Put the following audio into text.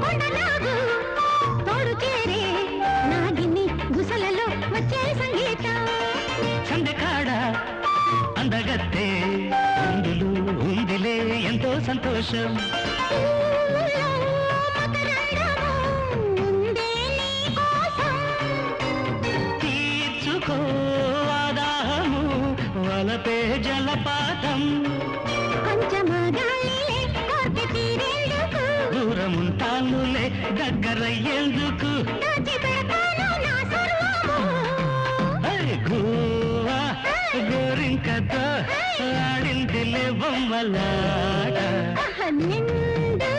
కొండనాగు తోడు చేరే నాగిని గుసలలో వచ్చే సంగీతం సందకాడ అందగత్తే అందులో ఉందిలే ఎంతో సంతోషం తీర్చుకో ఆదాహము వలపే జలపాతం దూరముంటానులే దగ్గరయ్యేందుకు గోవా గోరింకతో ఆడిందిలే బొమ్మలాట నిండు